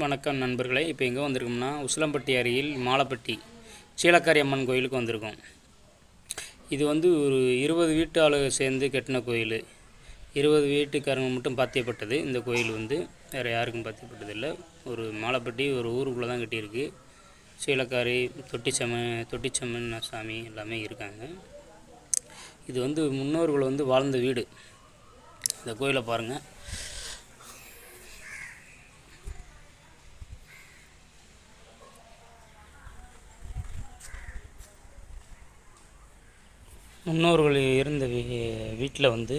வணக்கம் நண்பர்களே. இப்போ எங்கே வந்திருக்கோம்னா உசிலம்பட்டி அருகில் மாலப்பட்டி சீலக்காரி அம்மன் கோயிலுக்கு வந்திருக்கோம். இது வந்து ஒரு 20 வீட்டு ஆளுங்க சேர்ந்து கட்டின கோயில். 20 வீட்டுக்காரங்க மட்டும் பாத்தியப்பட்டது. இந்த கோயில் வந்து வேறு யாருக்கும் பாத்தியப்பட்டதில்லை. ஒரு மாலப்பட்டி ஒரு ஊருக்குள்ளே தான் கட்டியிருக்கு. சீலக்காரி தொட்டிச்சம்மன் சாமி எல்லாமே இருக்காங்க. இது வந்து முன்னோர்கள் வந்து வாழ்ந்த வீடு. இந்த கோயிலை பாருங்கள். முன்னோர்கள் இருந்த வீட்டில் வந்து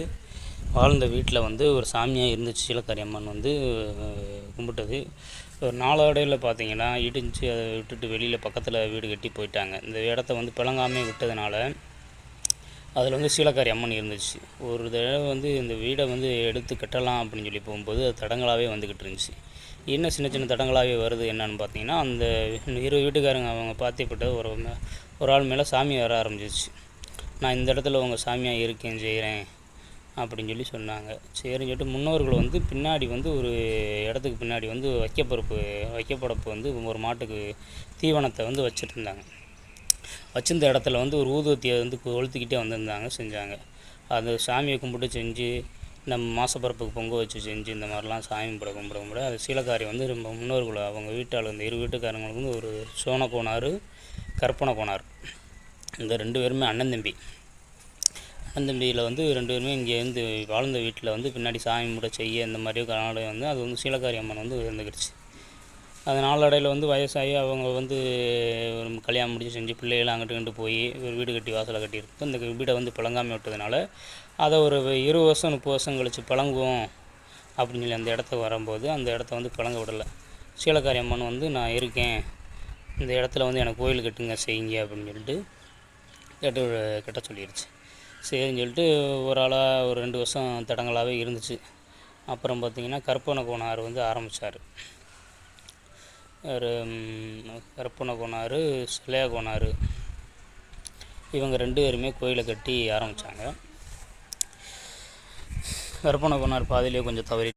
வாழ்ந்த வீட்டில் வந்து ஒரு சாமியாக இருந்துச்சு. சீலக்காரி அம்மன் வந்து கும்பிட்டது. ஒரு நாளடைவில் பார்த்திங்கன்னா இடிஞ்சு அதை விட்டுட்டு வெளியில் பக்கத்தில் வீடு கட்டி போயிட்டாங்க. இந்த இடத்த வந்து பிளங்காமே விட்டதுனால அதில் வந்து சீலக்காரி அம்மன் இருந்துச்சு. ஒரு தடவை வந்து இந்த வீடை வந்து எடுத்து கட்டலாம் அப்படின்னு சொல்லி போகும்போது அது தடங்களாகவே வந்துக்கிட்டு இருந்துச்சு. என்ன சின்ன சின்ன தடங்களாகவே வருது என்னன்னு பார்த்தீங்கன்னா, அந்த 20 வீட்டுக்காரங்க அவங்க பாத்தியப்பட்ட ஒரு ஆள் மேலே சாமி வர ஆரம்பிச்சிச்சு. நான் இந்த இடத்துல உங்கள் சாமியாக இருக்கேன் செய்கிறேன் அப்படின்னு சொல்லி சொன்னாங்க. சரின்னு சொல்லிட்டு முன்னோர்கள் வந்து பின்னாடி வந்து ஒரு இடத்துக்கு பின்னாடி வந்து வைக்கப்படப்பு வந்து ஒரு மாட்டுக்கு தீவனத்தை வந்து வச்சுருந்தாங்க. வச்சிருந்த இடத்துல வந்து ஒரு ஊதுவத்தியை வந்து கொளுத்திக்கிட்டே வந்திருந்தாங்க, செஞ்சாங்க. அந்த சாமியை கும்பிட்டு செஞ்சு நம்ம மாசப்பரப்புக்கு பொங்க வச்சு செஞ்சு இந்த மாதிரிலாம் சாமி கும்பிட அது சீலக்காரி வந்து ரொம்ப முன்னோர்கள் அவங்க வீட்டால் இந்த 20 வீட்டுக்காரங்களுக்கு வந்து ஒரு சோன கோனார், கற்பனை கோனார், இந்த 2 பேருமே அண்ணன் தம்பியில் வந்து 2 பேருமே இங்கேருந்து வாழ்ந்த வீட்டில் வந்து பின்னாடி சாமி கும்பிட செய்ய இந்த மாதிரி காரணம் வந்து அது வந்து சீலக்காரி அம்மன் வந்து இருந்துக்கிடுச்சு. அது நாளடைவில் வந்து வயசாகி அவங்க வந்து கல்யாணம் முடிச்சு செஞ்சு பிள்ளைகள் அங்கிட்டு போய் ஒரு வீடு கட்டி வாசலை கட்டியிருக்கு. இந்த வீடை வந்து பிளங்காமல் விட்டதுனால அதை ஒரு 20 வருஷம் 30 வருஷம் கழித்து பிளங்குவோம் அப்படின்னு சொல்லி அந்த இடத்துக்கு வரும்போது அந்த இடத்த வந்து பிளங்க விடலை. சீலக்காரி அம்மன் வந்து நான் இருக்கேன், இந்த இடத்துல வந்து எனக்கு கோயில் கட்டுங்க செய்யுங்க அப்படின்னு சொல்லிட்டு கட்ட சொல்லிடுச்சு. சரின்னு சொல்லிட்டு ஒரு ஆளாக ஒரு 2 வருஷம் தடங்களாகவே இருந்துச்சு. அப்புறம் பார்த்திங்கன்னா கற்பனை கோனார் வந்து ஆரம்பித்தார். ஒரு கற்பனை கோனார், சிலையா கோனார், இவங்க 2 பேருமே கோயிலை கட்டி ஆரம்பித்தாங்க. கற்பனை கோனார் பாதியிலே கொஞ்சம் தவறி